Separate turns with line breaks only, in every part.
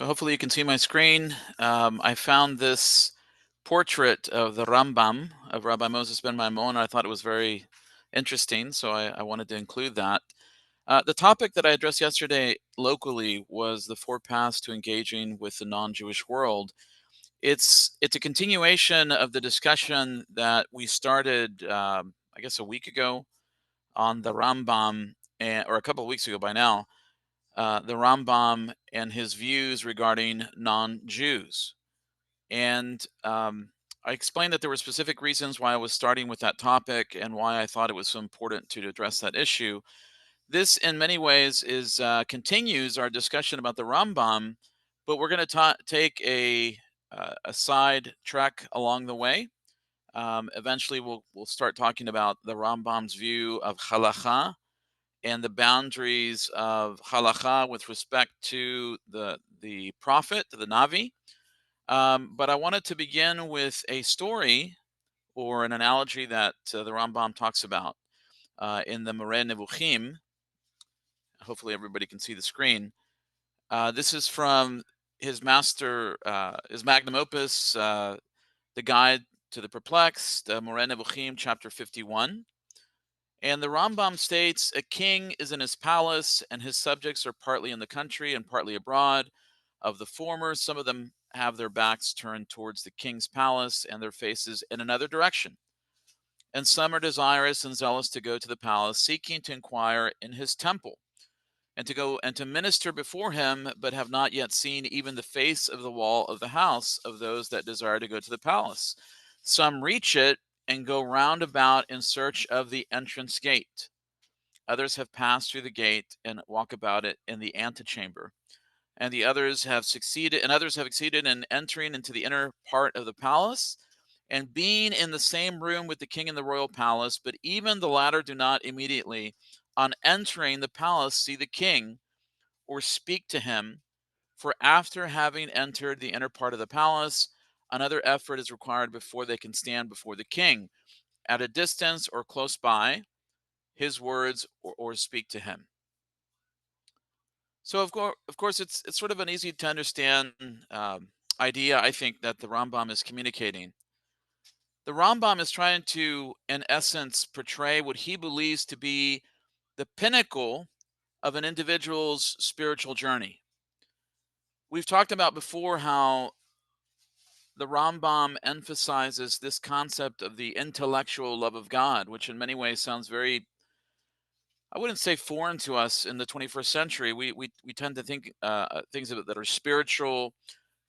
So hopefully you can see my screen. I found this portrait of the Rambam, of Rabbi Moses ben Maimon. I thought it was very interesting, so I wanted to include that. The topic that I addressed yesterday locally was the four paths to engaging with the non-Jewish world. It's a continuation of the discussion that we started, I guess, a week ago on the Rambam, or a couple of weeks ago by now, the Rambam and his views regarding non-Jews. And I explained that there were specific reasons why I was starting with that topic and why I thought it was so important to address that issue. This, in many ways, is continues our discussion about the Rambam, but we're going to take a side track along the way. Eventually, we'll start talking about the Rambam's view of halacha and the boundaries of halacha with respect to the prophet, the Navi. But I wanted to begin with a story or an analogy that the Rambam talks about in the Moreh Nevuchim. Hopefully everybody can see the screen. This is from his his magnum opus, the Guide to the Perplexed, Moreh Nevuchim, chapter 51. And the Rambam states, a king is in his palace, and his subjects are partly in the country and partly abroad. Of the former, some of them have their backs turned towards the king's palace and their faces in another direction. And some are desirous and zealous to go to the palace, seeking to inquire in his temple, and to go and to minister before him, but have not yet seen even the face of the wall of the house of those that desire to go to the palace. Some reach it and go round about in search of the entrance gate. Others have passed through the gate and walk about it in the antechamber. And others have succeeded in entering into the inner part of the palace and being in the same room with the king in the royal palace, but even the latter do not immediately, on entering the palace, see the king or speak to him, for after having entered the inner part of the palace, another effort is required before they can stand before the king, at a distance or close by, his words or speak to him. So of course, it's sort of an easy to understand idea, I think, that the Rambam is communicating. The Rambam is trying to, in essence, portray what he believes to be the pinnacle of an individual's spiritual journey. We've talked about before how the Rambam emphasizes this concept of the intellectual love of God, which in many ways sounds very, I wouldn't say foreign to us in the 21st century. We tend to think things that are spiritual,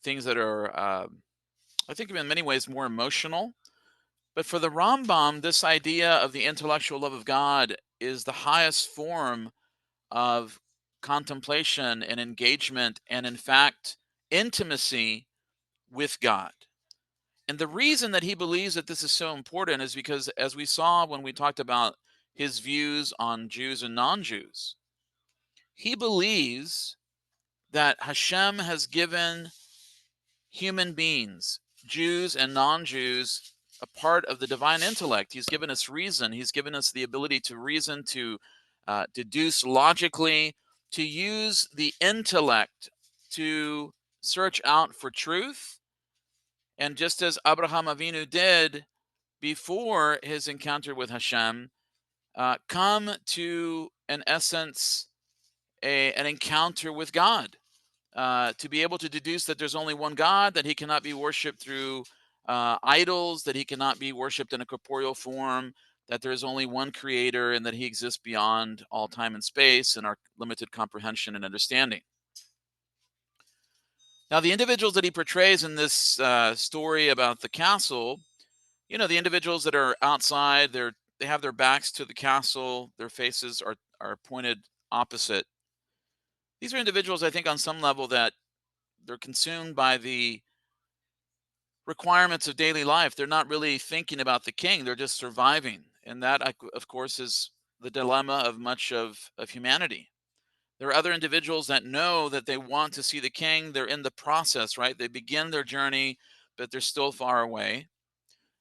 things that are, I think, in many ways more emotional. But for the Rambam, this idea of the intellectual love of God is the highest form of contemplation and engagement, and in fact, intimacy with God. And the reason that he believes that this is so important is because, as we saw when we talked about his views on Jews and non-Jews, he believes that Hashem has given human beings, Jews and non-Jews, a part of the divine intellect. He's given us reason. He's given us the ability to reason, to deduce logically, to use the intellect to search out for truth. And just as Abraham Avinu did before his encounter with Hashem, come to, in essence, an encounter with God, to be able to deduce that there's only one God, that he cannot be worshipped through idols, that he cannot be worshipped in a corporeal form, that there is only one creator, and that he exists beyond all time and space and our limited comprehension and understanding. Now, the individuals that he portrays in this story about the castle, you know, the individuals that are outside, they have their backs to the castle, their faces are pointed opposite. These are individuals, I think, on some level, that they're consumed by the requirements of daily life. They're not really thinking about the king. They're just surviving. And that, of course, is the dilemma of much of humanity. There are other individuals that know that they want to see the king. They're in the process, right? They begin their journey, but they're still far away.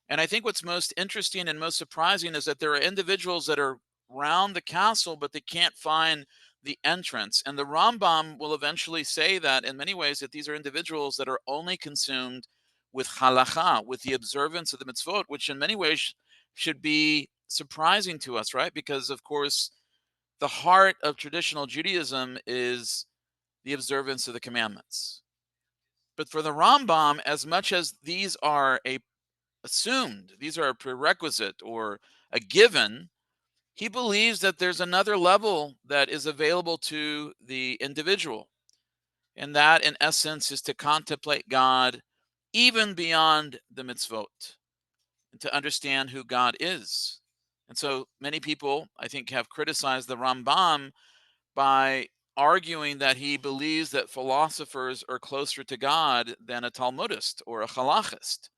And I think what's most interesting and most surprising is that there are individuals that are around the castle, but they can't find the entrance. And the Rambam will eventually say that in many ways that these are individuals that are only consumed with halacha, with the observance of the mitzvot, which in many ways should be surprising to us, right? Because of course, the heart of traditional Judaism is the observance of the commandments. But for the Rambam, as much as these are assumed, these are a prerequisite or a given, he believes that there's another level that is available to the individual. And that, in essence, is to contemplate God even beyond the mitzvot and to understand who God is. And so many people, I think, have criticized the Rambam by arguing that he believes that philosophers are closer to God than a Talmudist or a halachist.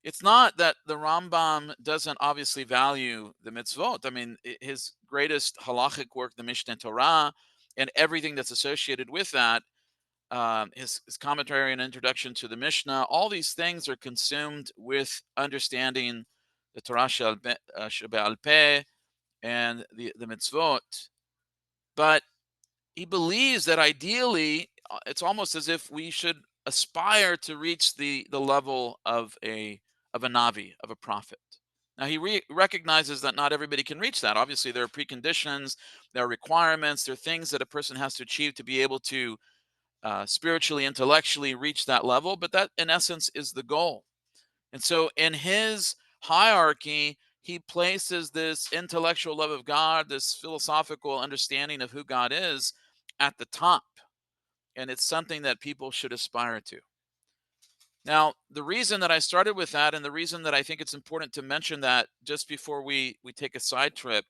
It's not that the Rambam doesn't obviously value the mitzvot. I mean, his greatest halachic work, the Mishneh Torah, and everything that's associated with that, his commentary and introduction to the Mishnah, all these things are consumed with understanding the Torah Shebe'al Peh and the mitzvot. But he believes that ideally, it's almost as if we should aspire to reach the level of a navi, of a prophet. Now he recognizes that not everybody can reach that. Obviously, there are preconditions, there are requirements, there are things that a person has to achieve to be able to spiritually, intellectually reach that level. But that, in essence, is the goal. And so, in his hierarchy, he places this intellectual love of God, this philosophical understanding of who God is, at the top. And it's something that people should aspire to. Now, the reason that I started with that, and the reason that I think it's important to mention that just before we take a side trip,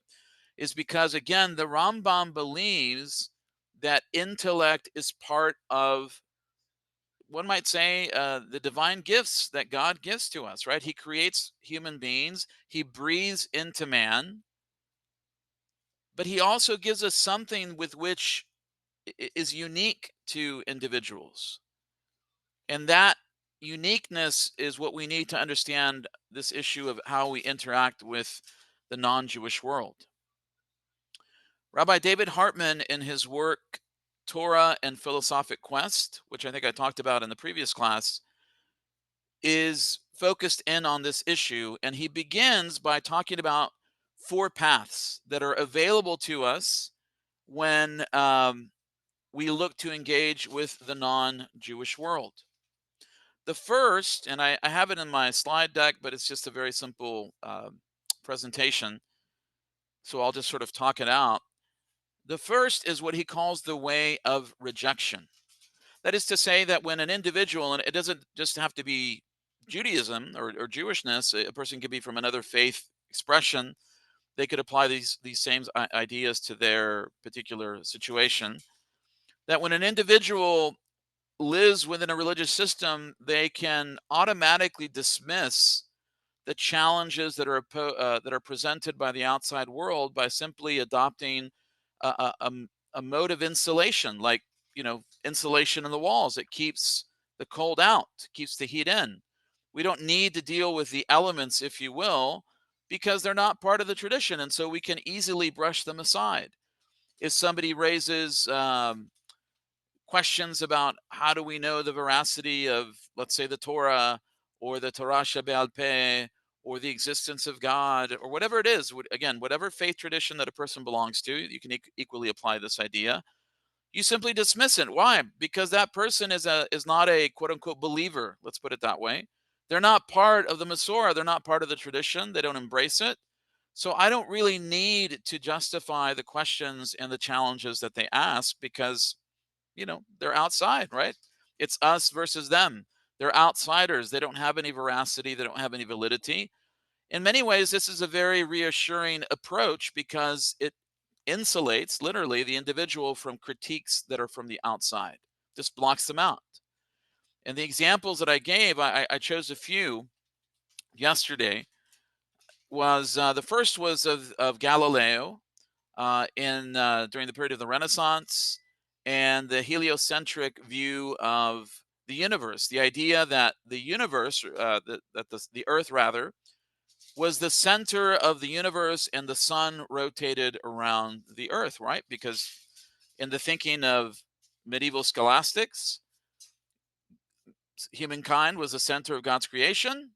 is because, again, the Rambam believes that intellect is part of, one might say, the divine gifts that God gives to us, right? He creates human beings, he breathes into man, but he also gives us something with which is unique to individuals. And that uniqueness is what we need to understand this issue of how we interact with the non-Jewish world. Rabbi David Hartman, in his work Torah and Philosophic Quest, which I think I talked about in the previous class, is focused in on this issue. And he begins by talking about four paths that are available to us when we look to engage with the non-Jewish world. The first, and I have it in my slide deck, but it's just a very simple presentation, so I'll just sort of talk it out. The first is what he calls the way of rejection. That is to say that when an individual, and it doesn't just have to be Judaism or Jewishness, a person could be from another faith expression, they could apply these same ideas to their particular situation. That when an individual lives within a religious system, they can automatically dismiss the challenges that are presented by the outside world by simply adopting a mode of insulation, like, insulation in the walls. It keeps the cold out, keeps the heat in. We don't need to deal with the elements, if you will, because they're not part of the tradition, and so we can easily brush them aside. If somebody raises questions about how do we know the veracity of, let's say, the Torah or the Torah Shebe'al Peh or the existence of God or whatever it is, again, whatever faith tradition that a person belongs to, you can equally apply this idea. You simply dismiss it. Why? Because that person is not a quote unquote believer. Let's put it that way. They're not part of the Masorah. They're not part of the tradition. They don't embrace it. So I don't really need to justify the questions and the challenges that they ask because they're outside, right? It's us versus them. They're outsiders. They don't have any veracity. They don't have any validity. In many ways, this is a very reassuring approach because it insulates literally the individual from critiques that are from the outside, just blocks them out. And the examples that I gave, I chose a few yesterday, was the first was of Galileo in during the period of the Renaissance and the heliocentric view of the universe. The idea that the universe, that the Earth rather, was the center of the universe and the sun rotated around the earth, right? Because in the thinking of medieval scholastics, humankind was the center of God's creation,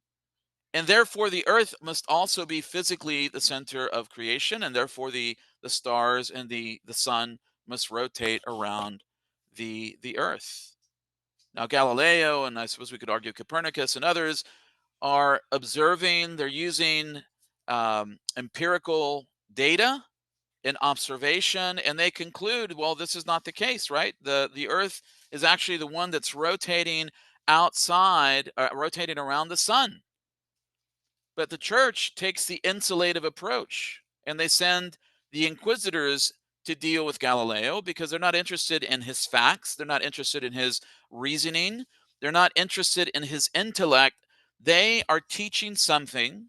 and therefore the earth must also be physically the center of creation, and therefore the stars and the sun must rotate around the earth. Now Galileo, and I suppose we could argue Copernicus and others, are observing, they're using empirical data and observation, and they conclude, well, this is not the case, right? The earth is actually the one that's rotating outside, rotating around the sun. But the church takes the insulative approach, and they send the inquisitors to deal with Galileo because they're not interested in his facts, they're not interested in his reasoning, they're not interested in his intellect. They are teaching something,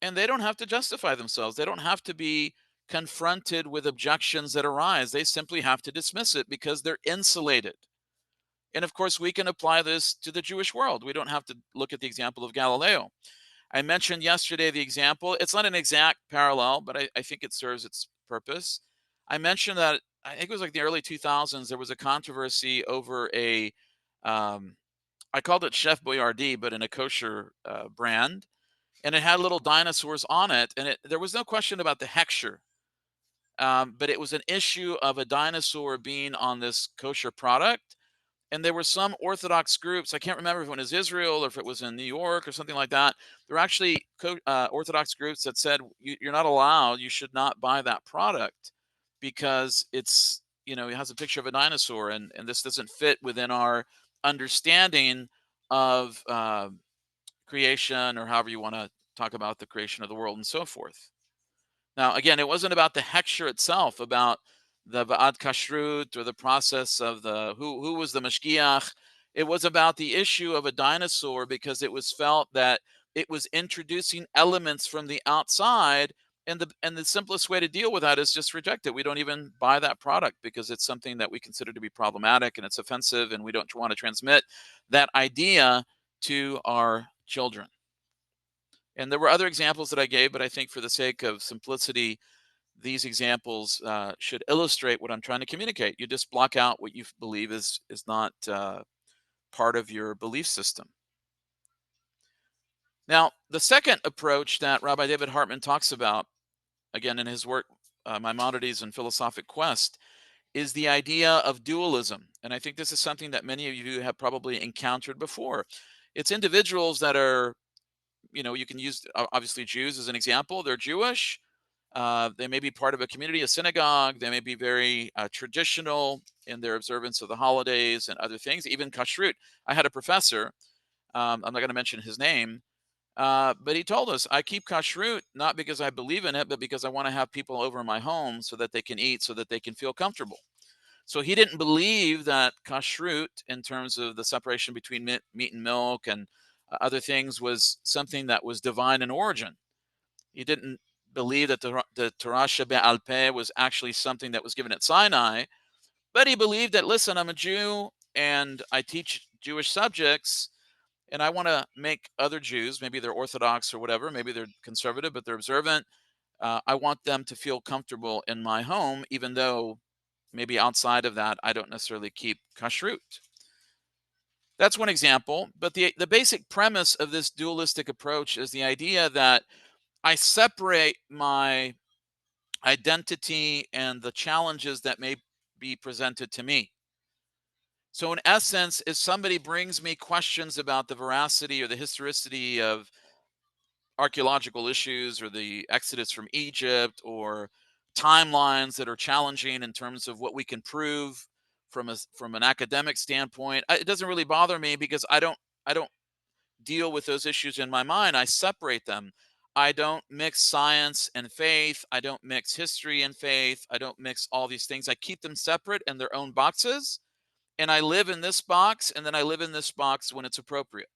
and they don't have to justify themselves. They don't have to be confronted with objections that arise. They simply have to dismiss it because they're insulated. And of course, we can apply this to the Jewish world. We don't have to look at the example of Galileo. I mentioned yesterday the example. It's not an exact parallel, but I think it serves its purpose. I mentioned that I think it was like the early 2000s, there was a controversy over um, I called it Chef Boyardee, but in a kosher brand, and it had little dinosaurs on it, and there was no question about the hechsher, but it was an issue of a dinosaur being on this kosher product. And there were some Orthodox groups, I can't remember if it was Israel or if it was in New York or something like that. There were actually Orthodox groups that said, you're not allowed, you should not buy that product because it's, it has a picture of a dinosaur, and this doesn't fit within our understanding of creation, or however you want to talk about the creation of the world and so forth. Now, again, it wasn't about the hechsher itself, about the va'ad kashrut or the process of the who was the mashgiach. It was about the issue of a dinosaur because it was felt that it was introducing elements from the outside, and the simplest way to deal with that is just reject it. We don't even buy that product because it's something that we consider to be problematic and it's offensive, and we don't want to transmit that idea to our children. And there were other examples that I gave, but I think for the sake of simplicity, these examples should illustrate what I'm trying to communicate. You just block out what you believe is not part of your belief system. Now, the second approach that Rabbi David Hartman talks about, again in his work, Maimonides and Philosophic Quest, is the idea of dualism. And I think this is something that many of you have probably encountered before. It's individuals that are, you can use obviously Jews as an example. They're Jewish. They may be part of a community, a synagogue. They may be very traditional in their observance of the holidays and other things, even kashrut. I had a professor, I'm not going to mention his name, but he told us, I keep kashrut not because I believe in it, but because I want to have people over in my home so that they can eat, so that they can feel comfortable. So he didn't believe that kashrut, in terms of the separation between meat and milk and other things, was something that was divine in origin. He didn't believe that the Torah Shebe'al Peh was actually something that was given at Sinai, but he believed that, listen, I'm a Jew and I teach Jewish subjects, and I want to make other Jews, maybe they're Orthodox or whatever, maybe they're conservative, but they're observant. I want them to feel comfortable in my home, even though maybe outside of that, I don't necessarily keep kashrut. That's one example, but the basic premise of this dualistic approach is the idea that I separate my identity and the challenges that may be presented to me. So, in essence, if somebody brings me questions about the veracity or the historicity of archaeological issues or the exodus from Egypt, or timelines that are challenging in terms of what we can prove from an academic standpoint, it doesn't really bother me because I don't deal with those issues in my mind. I separate them. I don't mix science and faith. I don't mix history and faith. I don't mix all these things. I keep them separate in their own boxes. And I live in this box, and then I live in this box when it's appropriate.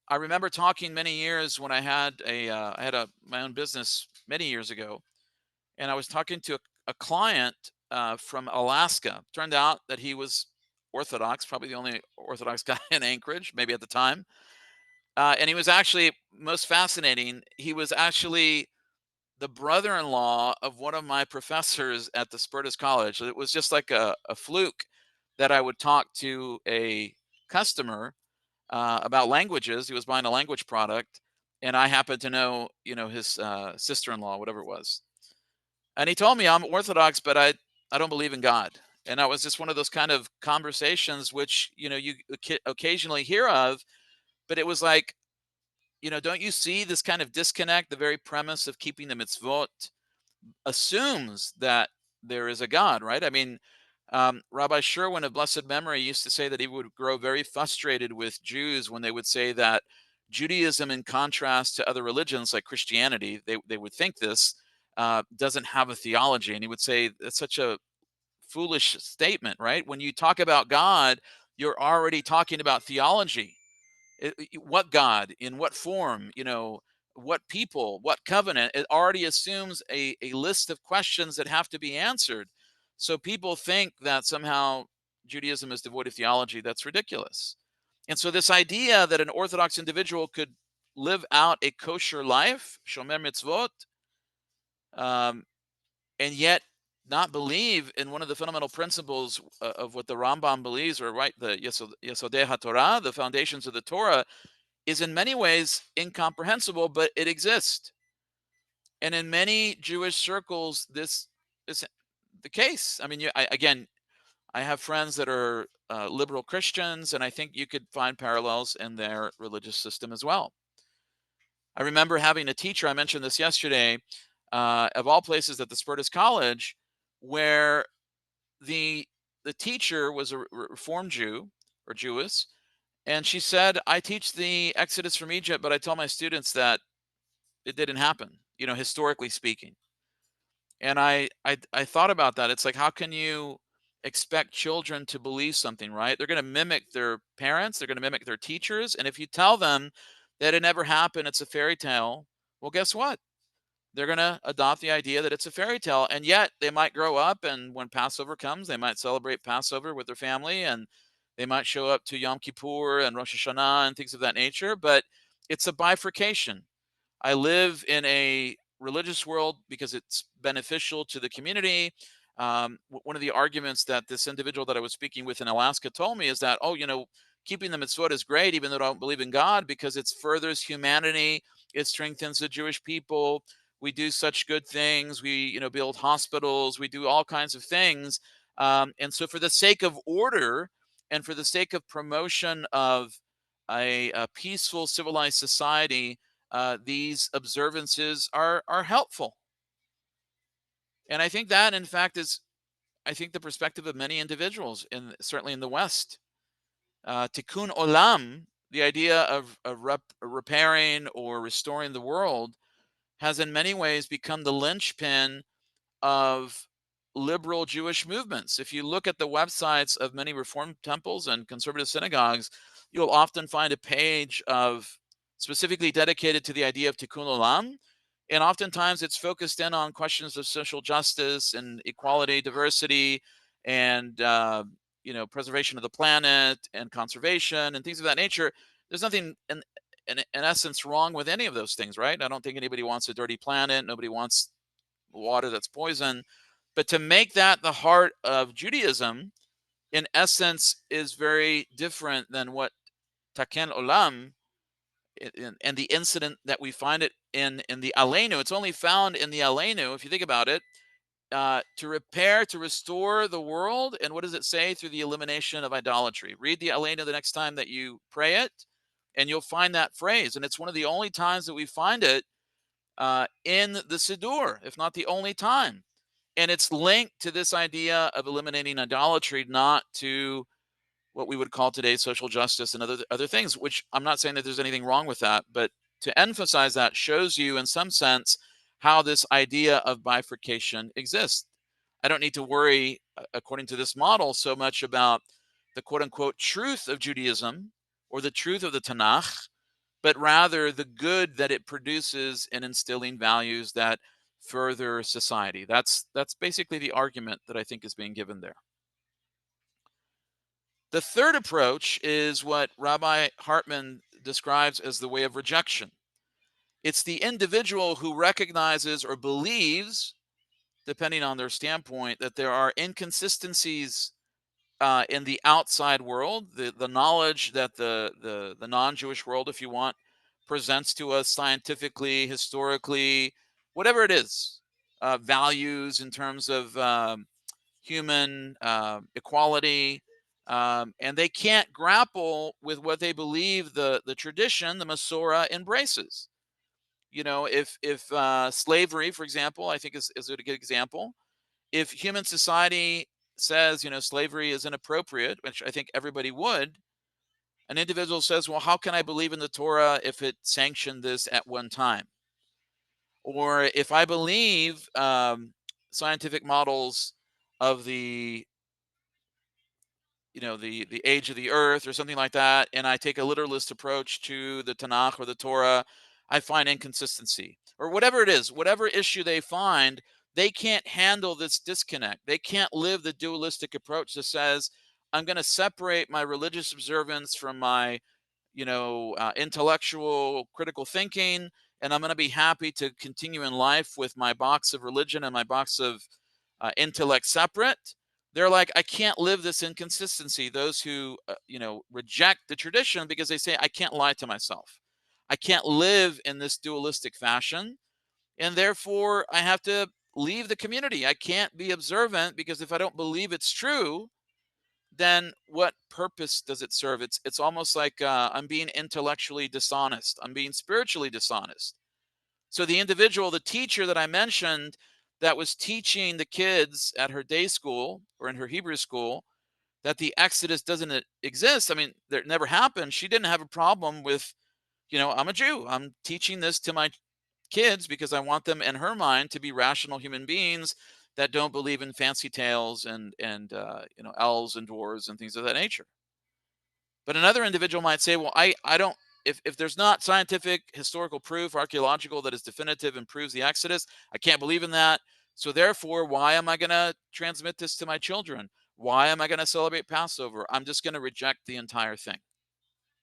I remember talking many years when I had my own business many years ago, and I was talking to a client from Alaska. Turned out that he was Orthodox, probably the only Orthodox guy in Anchorage, maybe at the time. And he was actually most fascinating, he was actually the brother-in-law of one of my professors at the Spertus College. It was just like a fluke that I would talk to a customer about languages. He was buying a language product, and I happened to know, his sister-in-law, whatever it was. And he told me, I'm Orthodox, but I don't believe in God. And that was just one of those kind of conversations which, you occasionally hear of, but it was like, don't you see this kind of disconnect? The very premise of keeping the mitzvot assumes that there is a God, right? I mean, Rabbi Sherwin of blessed memory used to say that he would grow very frustrated with Jews when they would say that Judaism, in contrast to other religions like Christianity, they would think this, doesn't have a theology. And he would say that's such a foolish statement, right? When you talk about God, you're already talking about theology. What God, in what form, what people, what covenant. It already assumes a list of questions that have to be answered. So people think that somehow Judaism is devoid of theology. That's ridiculous. And so this idea that an Orthodox individual could live out a kosher life, shomer mitzvot, um, and yet not believe in one of the fundamental principles of what the Rambam believes, or right, the Yesodei HaTorah, the foundations of the Torah, is in many ways incomprehensible, but it exists. And in many Jewish circles, this is the case. I mean, again, I have friends that are liberal Christians, and I think you could find parallels in their religious system as well. I remember having a teacher, I mentioned this yesterday, of all places at the Spertus College, where the the teacher was a Reformed Jew or Jewess, and she said, I teach the Exodus from Egypt, but I tell my students that it didn't happen, historically speaking. And I thought about that. It's like, how can you expect children to believe something, right? They're going to mimic their parents, they're going to mimic their teachers. And if you tell them that it never happened, it's a fairy tale, well, guess what? They're going to adopt the idea that it's a fairy tale. And yet they might grow up, and when Passover comes, they might celebrate Passover with their family, and they might show up to Yom Kippur and Rosh Hashanah and things of that nature. But it's a bifurcation. I live in a religious world because it's beneficial to the community. One of the arguments that this individual that I was speaking with in Alaska told me is that, oh, keeping the mitzvot is great, even though I don't believe in God, because it furthers humanity. It strengthens the Jewish people. We do such good things. We, build hospitals. We do all kinds of things. And so, for the sake of order and for the sake of promotion of a peaceful, civilized society, these observances are helpful. And I think that, in fact, is I think the perspective of many individuals, certainly in the West. Tikkun olam, the idea of repairing or restoring the world, has in many ways become the linchpin of liberal Jewish movements. If you look at the websites of many Reformed temples and conservative synagogues, you'll often find a page of specifically dedicated to the idea of tikkun olam. And oftentimes it's focused in on questions of social justice and equality, diversity, and preservation of the planet and conservation and things of that nature. There's nothing in essence wrong with any of those things, right? I don't think anybody wants a dirty planet. Nobody wants water that's poison. But to make that the heart of Judaism, in essence, is very different than what Taken Olam and the incident that we find it in the Aleinu. It's only found in the Aleinu, if you think about it, to repair, to restore the world. And what does it say? Through the elimination of idolatry. Read the Aleinu the next time that you pray it, and you'll find that phrase. And it's one of the only times that we find it in the Siddur, if not the only time. And it's linked to this idea of eliminating idolatry, not to what we would call today social justice and other things, which I'm not saying that there's anything wrong with that, but to emphasize that shows you in some sense how this idea of bifurcation exists. I don't need to worry, according to this model, so much about the quote unquote truth of Judaism or the truth of the Tanakh, but rather the good that it produces in instilling values that further society. That's basically the argument that I think is being given there. The third approach is what Rabbi Hartman describes as the way of rejection. It's the individual who recognizes or believes, depending on their standpoint, that there are inconsistencies in the outside world, the knowledge that the non-Jewish world, if you want, presents to us scientifically, historically, whatever it is, values in terms of human equality, and they can't grapple with what they believe the tradition, the Masorah, embraces. If slavery, for example, I think is a good example. If human society says, slavery is inappropriate, which I think everybody would, an individual says, well, how can I believe in the Torah if it sanctioned this at one time? Or if I believe scientific models of the age of the earth or something like that, and I take a literalist approach to the Tanakh or the Torah, I find inconsistency. Or whatever it is, whatever issue they find, they can't handle this disconnect. They can't live the dualistic approach that says, I'm going to separate my religious observance from my intellectual critical thinking, and I'm going to be happy to continue in life with my box of religion and my box of intellect separate. They're like, I can't live this inconsistency. Those who reject the tradition because they say, I can't lie to myself. I can't live in this dualistic fashion, and therefore I have to leave the community. I can't be observant because if I don't believe it's true, then what purpose does it serve? It's almost like I'm being intellectually dishonest. I'm being spiritually dishonest. So the individual, the teacher that I mentioned, that was teaching the kids at her day school or in her Hebrew school that the Exodus doesn't exist. I mean, that never happened. She didn't have a problem with, I'm a Jew. I'm teaching this to my kids because I want them, in her mind, to be rational human beings that don't believe in fancy tales and elves and dwarves and things of that nature. But another individual might say, well, I don't, if there's not scientific, historical proof, archaeological, that is definitive and proves the Exodus, I can't believe in that. So therefore, why am I going to transmit this to my children? Why am I going to celebrate Passover? I'm just going to reject the entire thing.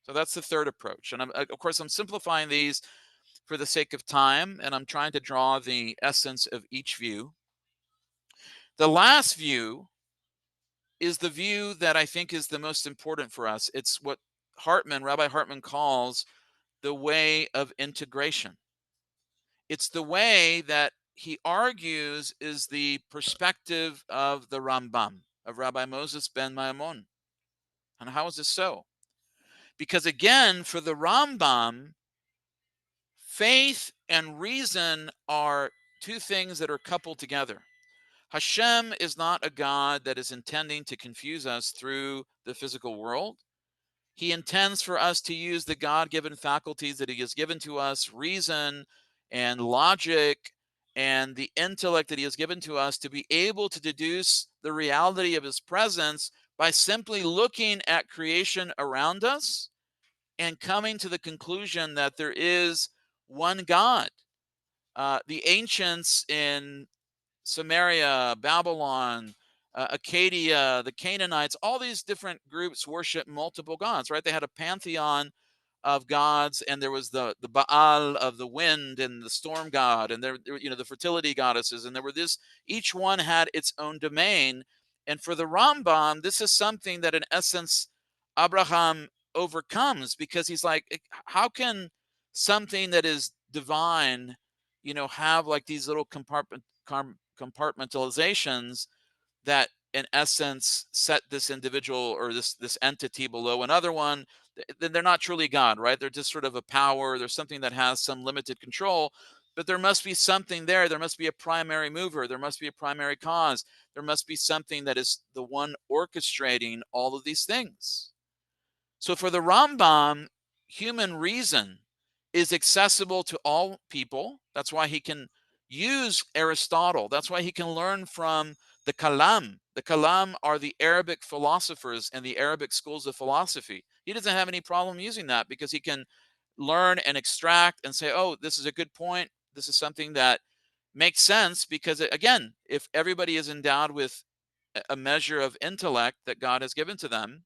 So that's the third approach. And of course, I'm simplifying these for the sake of time, and I'm trying to draw the essence of each view. The last view is the view that I think is the most important for us. It's what Rabbi Hartman calls the way of integration. It's the way that he argues is the perspective of the Rambam, of Rabbi Moses ben Maimon. And how is this so? Because again, for the Rambam, faith and reason are two things that are coupled together. Hashem is not a God that is intending to confuse us through the physical world. He intends for us to use the God-given faculties that he has given to us, reason and logic and the intellect that he has given to us, to be able to deduce the reality of his presence by simply looking at creation around us and coming to the conclusion that there is one God. The ancients in Samaria, Babylon, Acadia, the Canaanites, all these different groups worship multiple gods, right? They had a pantheon of gods, and there was the Baal of the wind and the storm god, and there the fertility goddesses, and there were this. Each one had its own domain, and for the Rambam, this is something that in essence Abraham overcomes, because he's like, how can something that is divine, have like these little compartmentalizations that in essence set this individual or this entity below another one? Then they're not truly God, right? They're just sort of a power. There's something that has some limited control, but there must be something there. There must be a primary mover. There must be a primary cause. There must be something that is the one orchestrating all of these things. So for the Rambam, human reason is accessible to all people. That's why he can use Aristotle. That's why he can learn from the Kalam. The Kalam are the Arabic philosophers and the Arabic schools of philosophy. He doesn't have any problem using that because he can learn and extract and say, oh, this is a good point. This is something that makes sense because, again, if everybody is endowed with a measure of intellect that God has given to them,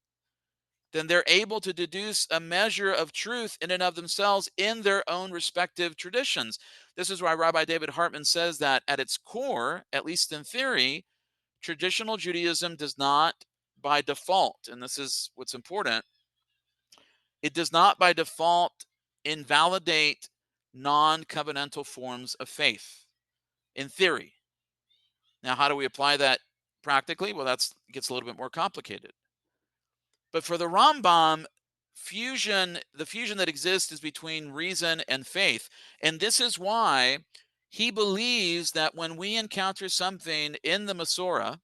then they're able to deduce a measure of truth in and of themselves in their own respective traditions. This is why Rabbi David Hartman says that at its core, at least in theory, traditional Judaism does not by default, and this is what's important, it does not by default invalidate non-covenantal forms of faith in theory. Now, how do we apply that practically? Well, that gets a little bit more complicated. But for the Rambam, the fusion that exists is between reason and faith. And this is why he believes that when we encounter something in the Masorah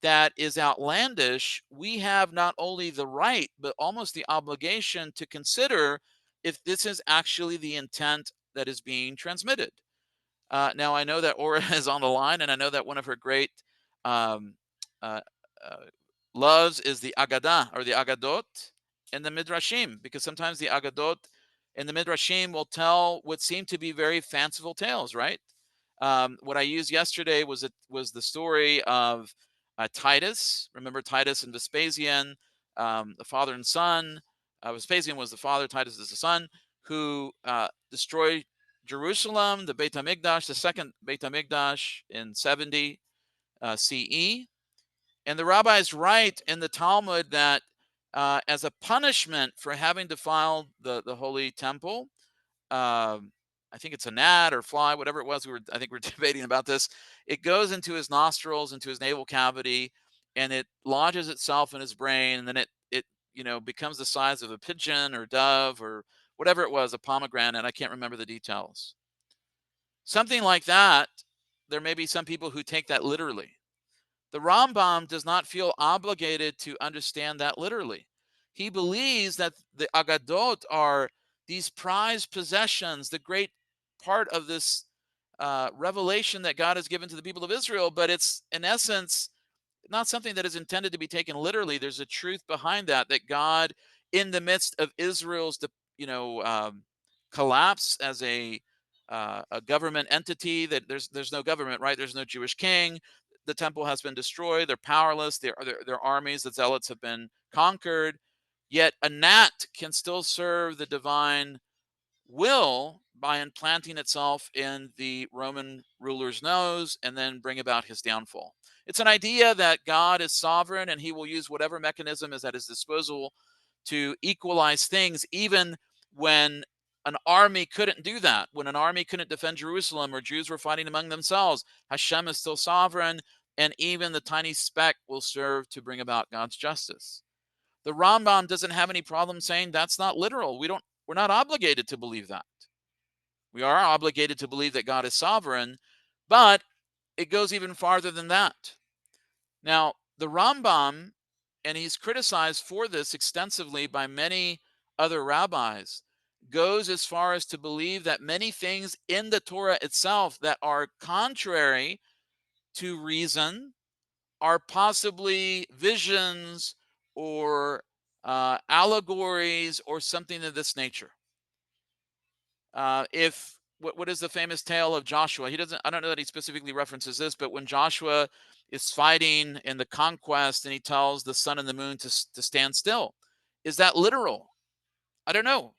that is outlandish, we have not only the right, but almost the obligation to consider if this is actually the intent that is being transmitted. Now, I know that Aura is on the line, and I know that one of her great um, uh, uh, loves is the Agadah or the Agadot and the Midrashim, because sometimes the Agadot and the Midrashim will tell what seem to be very fanciful tales, right? What I used yesterday was the story of Titus. Remember Titus and Vespasian, the father and son. Vespasian was the father, Titus is the son, who destroyed Jerusalem, the Beit HaMikdash, the second Beit HaMikdash in 70 CE. And the rabbis write in the Talmud that as a punishment for having defiled the holy temple, I think it's a gnat or fly, whatever it was. I think we're debating about this. It goes into his nostrils, into his navel cavity, and it lodges itself in his brain, and then it becomes the size of a pigeon or dove or whatever it was, a pomegranate. I can't remember the details. Something like that. There may be some people who take that literally. The Rambam does not feel obligated to understand that literally. He believes that the Agadot are these prized possessions, the great part of this revelation that God has given to the people of Israel, but it's in essence not something that is intended to be taken literally. There's a truth behind that God, in the midst of Israel's, collapse as a government entity, that there's no government, right? There's no Jewish king. The temple has been destroyed. They're powerless. Their armies, the zealots, have been conquered. Yet a gnat can still serve the divine will by implanting itself in the Roman ruler's nose and then bring about his downfall. It's an idea that God is sovereign and he will use whatever mechanism is at his disposal to equalize things, even when an army couldn't do that. When an army couldn't defend Jerusalem or Jews were fighting among themselves, Hashem is still sovereign, and even the tiny speck will serve to bring about God's justice. The Rambam doesn't have any problem saying that's not literal. We're not obligated to believe that. We are obligated to believe that God is sovereign, but it goes even farther than that. Now, the Rambam, and he's criticized for this extensively by many other rabbis, goes as far as to believe that many things in the Torah itself that are contrary to reason are possibly visions or allegories or something of this nature. What is the famous tale of Joshua? I don't know that he specifically references this, but when Joshua is fighting in the conquest and he tells the sun and the moon to stand still, is that literal? I don't know.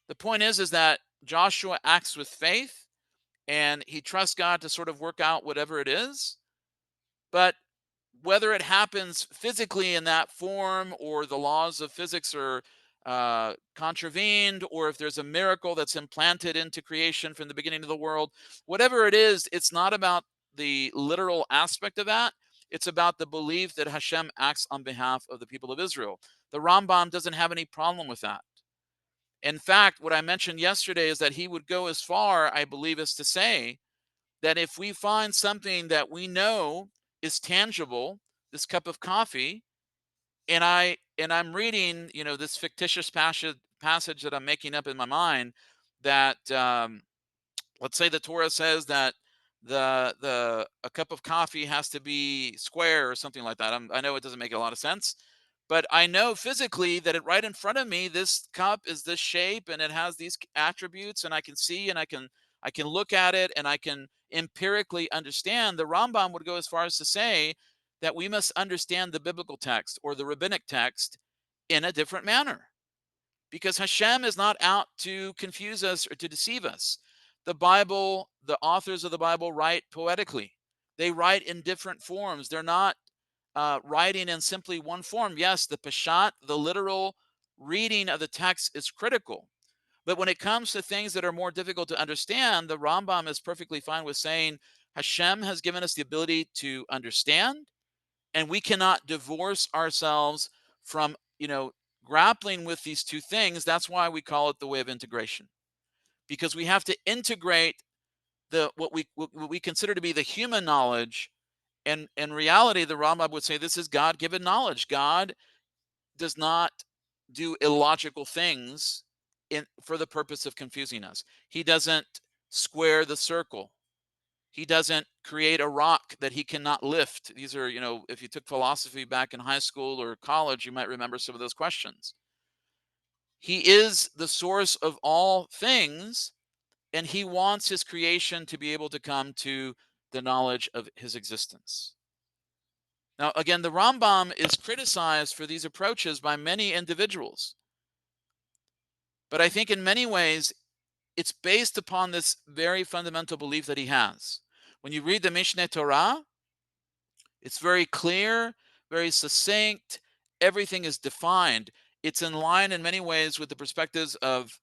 The point is that Joshua acts with faith and he trusts God to sort of work out whatever it is. But whether it happens physically in that form or the laws of physics are contravened, or if there's a miracle that's implanted into creation from the beginning of the world, whatever it is, it's not about the literal aspect of that. It's about the belief that Hashem acts on behalf of the people of Israel. The Rambam doesn't have any problem with that. In fact, what I mentioned yesterday is that he would go as far, I believe, as to say that if we find something that we know is tangible, this cup of coffee, and I'm reading, this fictitious passage that I'm making up in my mind, that let's say the Torah says that a cup of coffee has to be square or something like that. I know it doesn't make a lot of sense, but I know physically that right in front of me, this cup is this shape and it has these attributes, and I can see and I can look at it and I can empirically understand. The Rambam would go as far as to say that we must understand the biblical text or the rabbinic text in a different manner, because Hashem is not out to confuse us or to deceive us. The Bible, the authors of the Bible write poetically. They write in different forms. They're not writing in simply one form. Yes, the Peshat, the literal reading of the text, is critical. But when it comes to things that are more difficult to understand, the Rambam is perfectly fine with saying Hashem has given us the ability to understand, and we cannot divorce ourselves from, grappling with these two things. That's why we call it the way of integration, because we have to integrate what we consider to be the human knowledge. And in reality, the Rambam would say this is God-given knowledge. God does not do illogical things for the purpose of confusing us. He doesn't square the circle. He doesn't create a rock that he cannot lift. These are, if you took philosophy back in high school or college, you might remember some of those questions. He is the source of all things, and he wants his creation to be able to come to the knowledge of his existence. Now, again, the Rambam is criticized for these approaches by many individuals. But I think in many ways, it's based upon this very fundamental belief that he has. When you read the Mishneh Torah, it's very clear, very succinct. Everything is defined. It's in line in many ways with the perspectives of,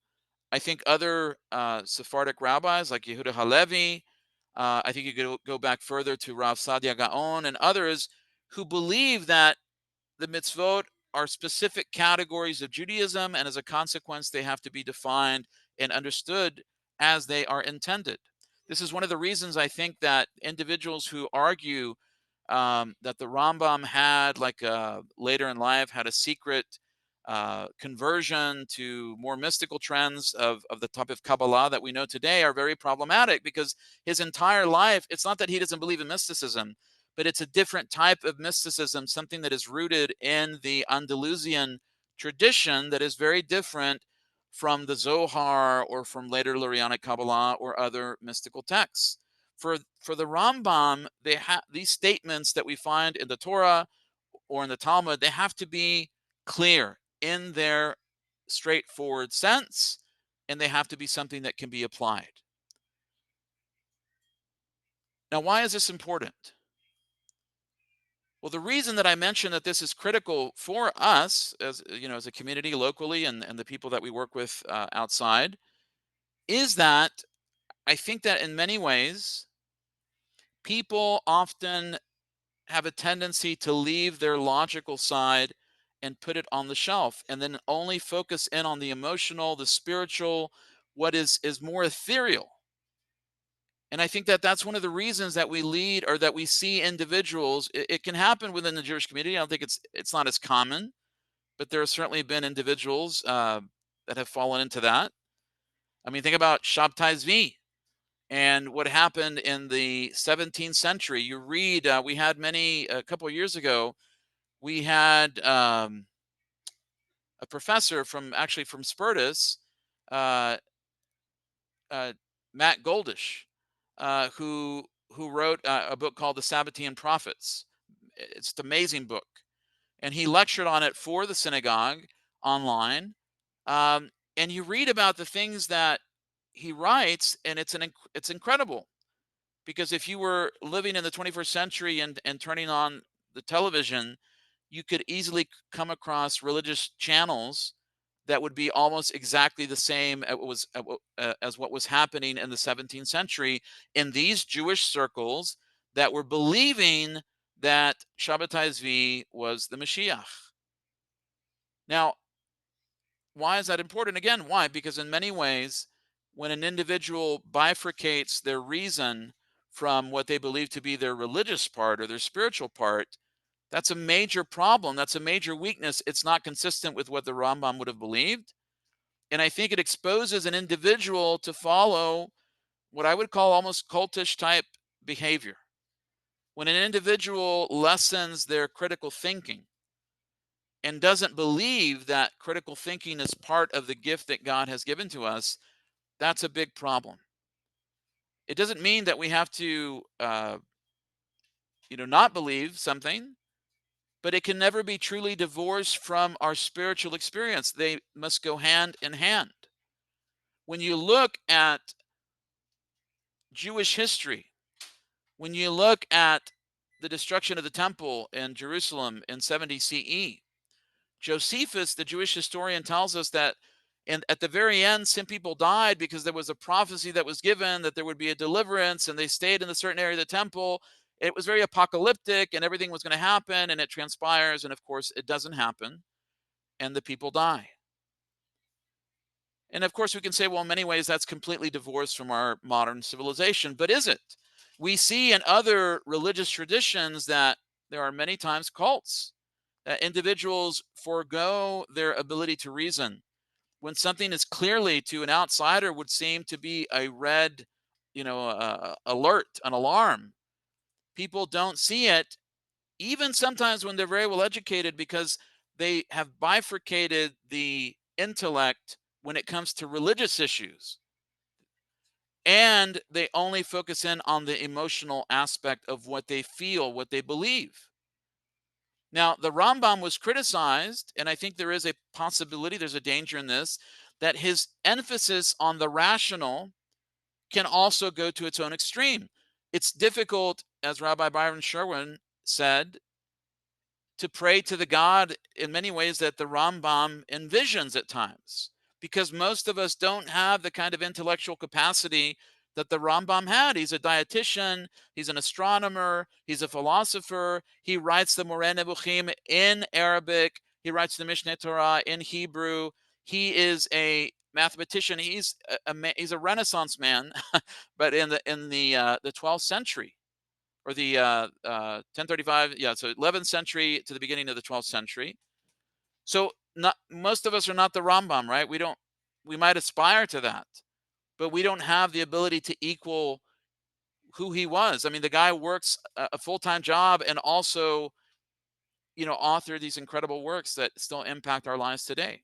I think, other Sephardic rabbis like Yehuda Halevi. I think you could go back further to Rav Sadia Gaon and others who believe that the mitzvot are specific categories of Judaism, and as a consequence, they have to be defined and understood as they are intended. This is one of the reasons I think that individuals who argue that the Rambam had, later in life, had a secret conversion to more mystical trends of the type of Kabbalah that we know today are very problematic, because his entire life, it's not that he doesn't believe in mysticism, but it's a different type of mysticism, something that is rooted in the Andalusian tradition that is very different from the Zohar or from later Lurianic Kabbalah or other mystical texts. For the Rambam, they have these statements that we find in the Torah or in the Talmud, they have to be clear in their straightforward sense, and they have to be something that can be applied. Now, why is this important? Well, the reason that I mentioned that this is critical for us as a community locally, and the people that we work with outside, is that I think that in many ways, people often have a tendency to leave their logical side and put it on the shelf, and then only focus in on the emotional, the spiritual, what is more ethereal. And I think that that's one of the reasons that we lead, or that we see individuals. It can happen within the Jewish community. I don't think it's not as common, but there have certainly been individuals that have fallen into that. I mean, think about Shabtai Zvi and what happened in the 17th century. You read, we had a couple of years ago, we had a professor from Spertus, uh, uh, Matt Goldish, who wrote a book called The Sabbatean Prophets. It's an amazing book, and he lectured on it for the synagogue online. And you read about the things that he writes, and it's incredible. Because if you were living in the 21st century and turning on the television, you could easily come across religious channels that would be almost exactly the same as what was happening in the 17th century in these Jewish circles that were believing that Shabbatai Zvi was the Mashiach. Now, why is that important? Again, why? Because in many ways, when an individual bifurcates their reason from what they believe to be their religious part or their spiritual part, that's a major problem. That's a major weakness. It's not consistent with what the Rambam would have believed. And I think it exposes an individual to follow what I would call almost cultish type behavior. When an individual lessens their critical thinking and doesn't believe that critical thinking is part of the gift that God has given to us, that's a big problem. It doesn't mean that we have to, not believe something. but it can never be truly divorced from our spiritual experience. They must go hand in hand. When you look at Jewish history, when you look at the destruction of the temple in Jerusalem in 70 CE, Josephus, the Jewish historian, tells us that at the very end, some people died because there was a prophecy that was given that there would be a deliverance, and they stayed in a certain area of the temple. It was very apocalyptic, and everything was going to happen, and it transpires, and of course, it doesn't happen, and the people die. And of course, we can say, well, in many ways, that's completely divorced from our modern civilization, but is it? We see in other religious traditions that there are many times cults, that individuals forego their ability to reason when something is clearly to an outsider would seem to be a red, alert, an alarm. People don't see it, even sometimes when they're very well educated, because they have bifurcated the intellect when it comes to religious issues. And they only focus in on the emotional aspect of what they feel, what they believe. Now, the Rambam was criticized, and I think there is a possibility, there's a danger in this, that his emphasis on the rational can also go to its own extreme. It's difficult, as Rabbi Byron Sherwin said, to pray to the God in many ways that the Rambam envisions at times, because most of us don't have the kind of intellectual capacity that the Rambam had. He's a dietitian, he's an astronomer, he's a philosopher, he writes the Moreh Nebuchim in Arabic, he writes the Mishneh Torah in Hebrew, he is a mathematician, he's a Renaissance man, but in the 12th century, or the 1035, yeah, so 11th century to the beginning of the 12th century. So not most of us are not the Rambam, right? We might aspire to that, but we don't have the ability to equal who he was. I mean, the guy works a full-time job and also, author these incredible works that still impact our lives today.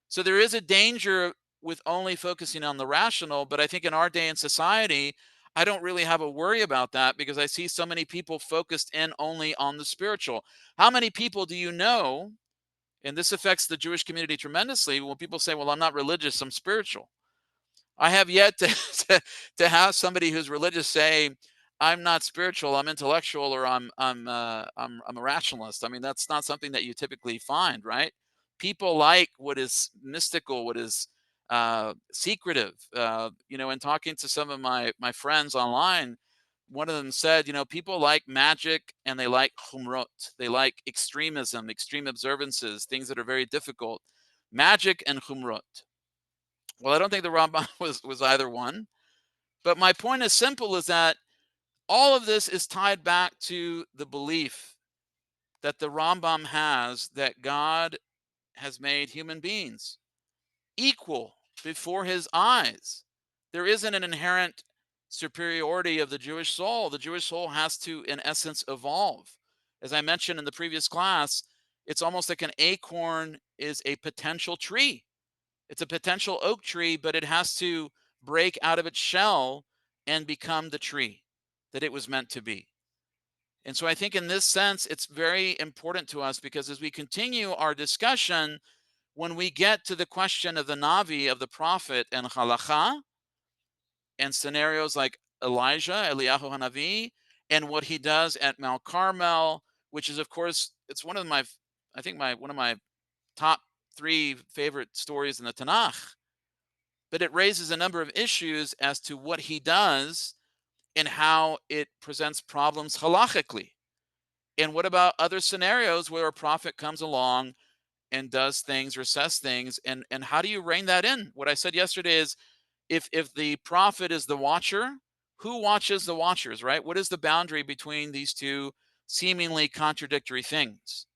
So there is a danger with only focusing on the rational, but I think in our day and society, I don't really have a worry about that because I see so many people focused in only on the spiritual. How many people do you know, and this affects the Jewish community tremendously, when people say, well, I'm not religious, I'm spiritual. I have yet to, to have somebody who's religious say, "I'm not spiritual, I'm intellectual, or I'm a rationalist." I mean, that's not something that you typically find, right? People like what is mystical, what is secretive. In talking to some of my friends online, one of them said, people like magic and they like chumrot. They like extremism, extreme observances, things that are very difficult. Magic and chumrot. Well, I don't think the Rambam was either one. But my point is simple, is that all of this is tied back to the belief that the Rambam has that God has made human beings equal before his eyes. There isn't an inherent superiority of the Jewish soul. The Jewish soul has to, in essence, evolve. As I mentioned in the previous class, it's almost like an acorn is a potential tree. It's a potential oak tree, but it has to break out of its shell and become the tree that it was meant to be. And so I think in this sense, it's very important to us, because as we continue our discussion, when we get to the question of the Navi, of the prophet, and Halacha, and scenarios like Elijah, Eliyahu Hanavi, and what he does at Mount Carmel, which is, of course, it's one of my, I think one of my top 3 favorite stories in the Tanakh. But it raises a number of issues as to what he does and how it presents problems halachically. And what about other scenarios where a prophet comes along and does things or says things, and how do you rein that in? What I said yesterday is, if the prophet is the watcher, who watches the watchers, right? What is the boundary between these two seemingly contradictory things?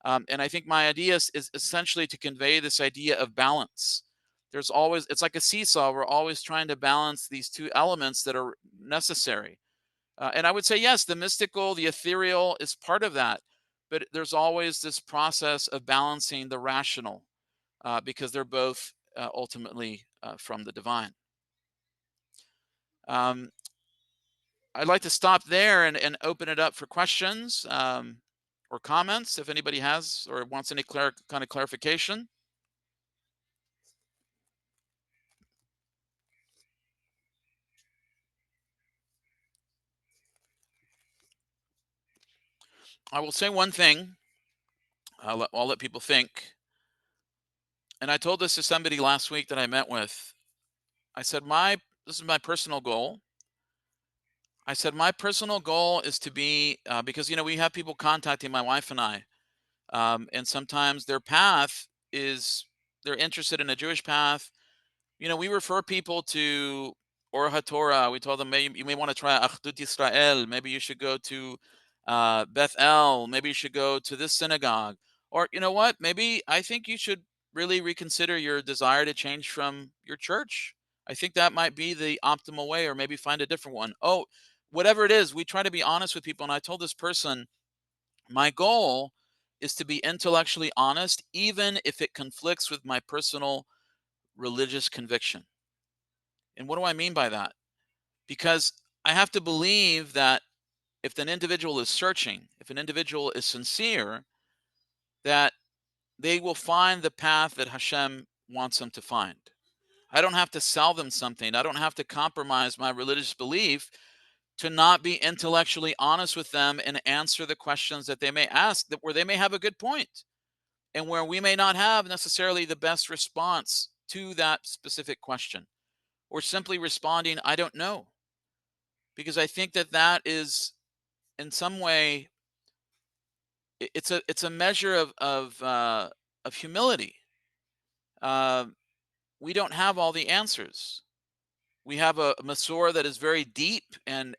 And I think my idea is essentially to convey this idea of balance. It's like a seesaw. We're always trying to balance these two elements that are necessary. And I would say, yes, the mystical, the ethereal is part of that. But there's always this process of balancing the rational, because they're both ultimately from the divine. I'd like to stop there and open it up for questions. or comments if anybody has or wants any kind of clarification. I will say one thing. I'll let people think. And I told this to somebody last week that I met with. I said, this is my personal goal. I said, my personal goal is to be, because, we have people contacting my wife and I, and sometimes their path is, they're interested in a Jewish path. We refer people to Or HaTorah. We told them, maybe you may want to try Achdut Yisrael. Maybe you should go to Beth El. Maybe you should go to this synagogue. Or, you know what? Maybe I think you should really reconsider your desire to change from your church. I think that might be the optimal way, or maybe find a different one. Oh, whatever it is, we try to be honest with people. And I told this person, my goal is to be intellectually honest, even if it conflicts with my personal religious conviction. And what do I mean by that? Because I have to believe that if an individual is searching, if an individual is sincere, that they will find the path that Hashem wants them to find. I don't have to sell them something. I don't have to compromise my religious belief to not be intellectually honest with them and answer the questions that they may ask, where they may have a good point and where we may not have necessarily the best response to that specific question, or simply responding, I don't know. Because I think that is in some way, it's a measure of humility. Uh, we don't have all the answers. We have a Masorah that is very deep and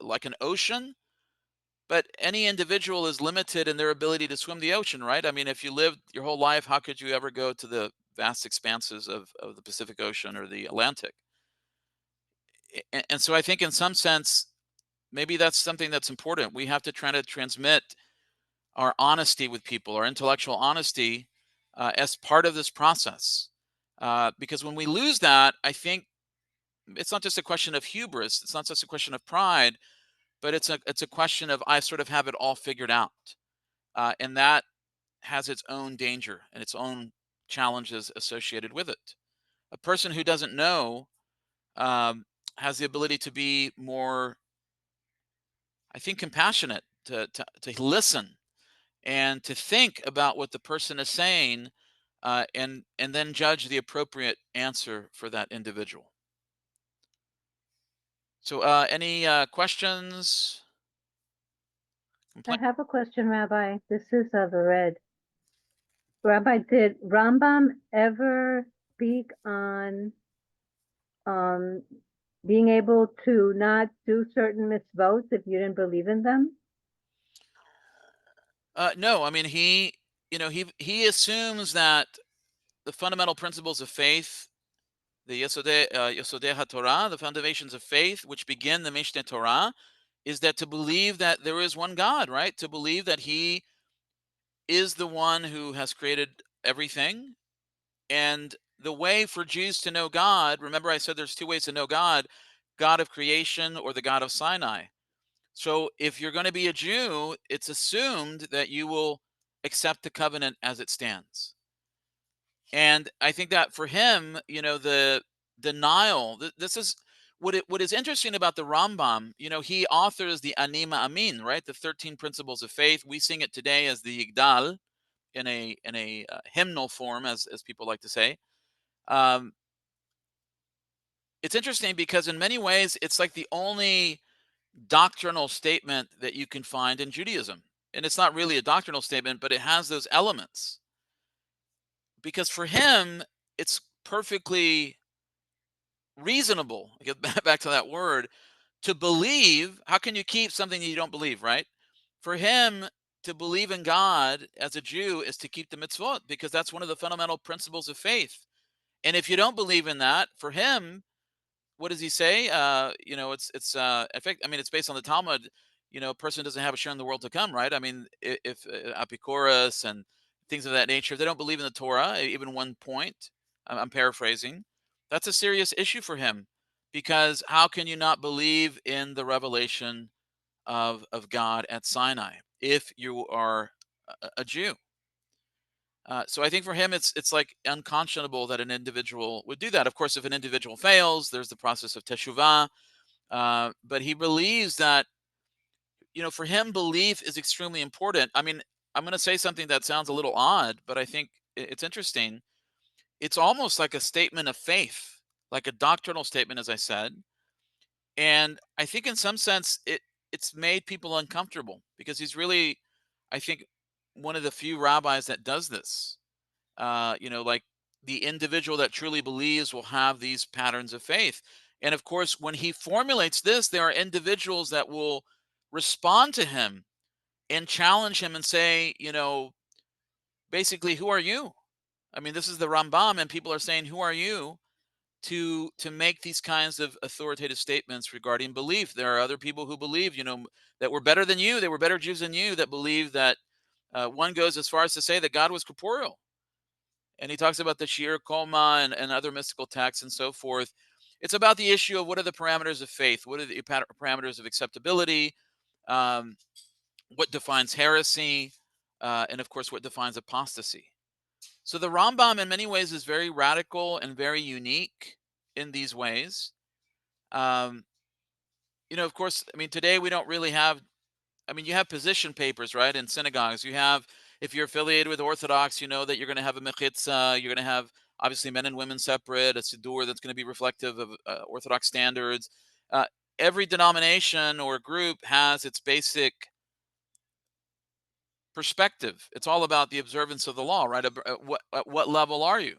like an ocean, but any individual is limited in their ability to swim the ocean, right? I mean, if you lived your whole life, how could you ever go to the vast expanses of the Pacific Ocean or the Atlantic? And so I think in some sense, maybe that's something that's important. We have to try to transmit our honesty with people, our intellectual honesty, as part of this process. Because when we lose that, I think it's not just a question of hubris. It's not just a question of pride, but it's a question of I sort of have it all figured out, and that has its own danger and its own challenges associated with it. A person who doesn't know um, has the ability to be more, I think, compassionate, to listen and to think about what the person is saying, and then judge the appropriate answer for that individual. So, any questions?
I have a question, Rabbi. This is Vered. Rabbi, did Rambam ever speak on um, being able to not do certain mitzvot if you didn't believe in them?
No, I mean he assumes that the fundamental principles of faith, the Yesodei HaTorah, the foundations of faith, which begin the Mishneh Torah, is that to believe that there is one God, right? To believe that He is the one who has created everything. And the way for Jews to know God, remember I said there's two ways to know God: God of creation or the God of Sinai. So if you're going to be a Jew, it's assumed that you will accept the covenant as it stands. And I think that for him, the denial, this is what is interesting about the Rambam. He authors the Anima Amin, right? The 13 principles of faith. We sing it today as the Yigdal in a hymnal form, as people like to say. Um, it's interesting because in many ways, it's like the only doctrinal statement that you can find in Judaism. And it's not really a doctrinal statement, but it has those elements. Because for him, it's perfectly reasonable, I get back to that word, to believe. How can you keep something that you don't believe, right? For him, to believe in God as a Jew is to keep the mitzvot, because that's one of the fundamental principles of faith. And if you don't believe in that, for him, what does he say? It's in fact, I mean, it's based on the Talmud. A person doesn't have a share in the world to come, right? I mean, if Epicurus and things of that nature, if they don't believe in the Torah, even one point, I'm paraphrasing, that's a serious issue for him, because how can you not believe in the revelation of God at Sinai? if you are a Jew. So I think for him, it's like unconscionable that an individual would do that. Of course, if an individual fails, there's the process of teshuvah. But he believes that, for him, belief is extremely important. I mean, I'm going to say something that sounds a little odd, but I think it's interesting. It's almost like a statement of faith, like a doctrinal statement, as I said. And I think in some sense, it's made people uncomfortable because he's really, I think, one of the few rabbis that does this. Like the individual that truly believes will have these patterns of faith. And of course, when he formulates this, there are individuals that will respond to him and challenge him and say, basically, who are you? I mean, this is the Rambam, and people are saying, who are you to make these kinds of authoritative statements regarding belief? There are other people who believe, that we're better than you. They were better Jews than you, that believe that one goes as far as to say that God was corporeal. And he talks about the Shir Koma and other mystical texts and so forth. It's about the issue of what are the parameters of faith? What are the parameters of acceptability? Um, what defines heresy? And of course, what defines apostasy? So the Rambam, in many ways, is very radical and very unique in these ways. Of course, I mean, today we don't really have, you have position papers, right, in synagogues. You have, if you're affiliated with Orthodox, you know that you're going to have a mechitza. You're going to have, obviously, men and women separate, a siddur that's going to be reflective of Orthodox standards. Every denomination or group has its basic perspective. It's all about the observance of the law, right? At what level are you?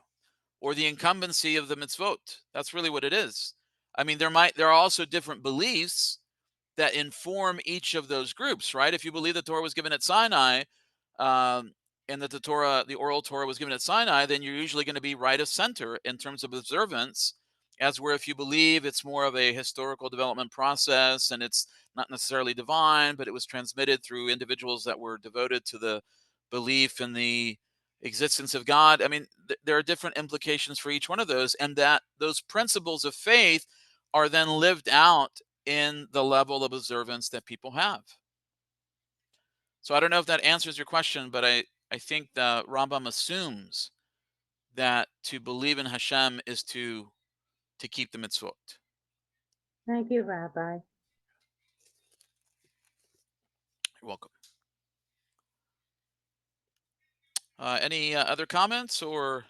Or the incumbency of the mitzvot. That's really what it is. I mean, there are also different beliefs that inform each of those groups, right? If you believe the Torah was given at Sinai, and that the oral Torah was given at Sinai, then you're usually going to be right of center in terms of observance. As where if you believe it's more of a historical development process and it's not necessarily divine, but it was transmitted through individuals that were devoted to the belief in the existence of God. I mean, there are different implications for each one of those, and that those principles of faith are then lived out in the level of observance that people have. So I don't know if that answers your question, but I think the Rambam assumes that to believe in Hashem is to keep the mitzvot.
Thank you, Rabbi.
You're welcome. Any other comments or?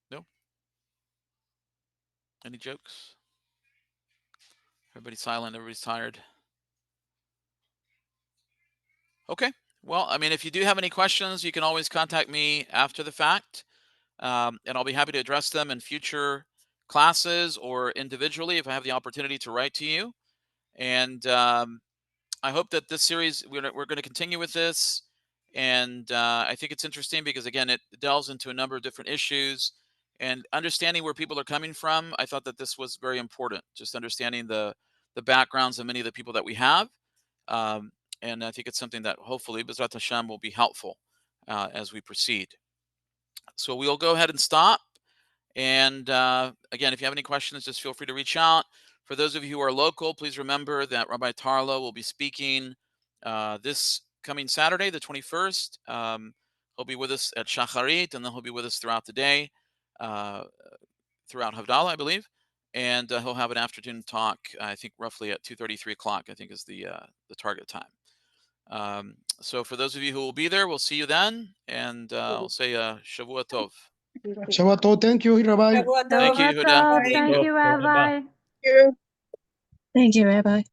No? Any jokes? Everybody's silent. Everybody's tired. Okay. Well, I mean, if you do have any questions, you can always contact me after the fact, and I'll be happy to address them in future classes or individually if I have the opportunity to write to you. And I hope that this series, we're going to continue with this. And I think it's interesting because, again, it delves into a number of different issues. And understanding where people are coming from, I thought that this was very important, just understanding the backgrounds of many of the people that we have. And I think it's something that hopefully, B'ezrat Hashem, will be helpful as we proceed. So we'll go ahead and stop. And again, if you have any questions, just feel free to reach out. For those of you who are local, please remember that Rabbi Tarlo will be speaking this coming Saturday, the 21st. He'll be with us at Shacharit, and then he'll be with us throughout the day, throughout Havdalah, I believe. And he'll have an afternoon talk, I think roughly at 2:30, 3 o'clock, I think is the target time. So for those of you who will be there, we'll see you then. And I'll say Shavua Tov.
Shabbat Tov. Thank you, Rabbi.
Thank you, Yehuda.
Thank you, Rabbi.
Thank you, Rabbi.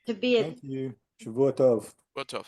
To be
Thank you. Shavua Tov.
Shavua Tov.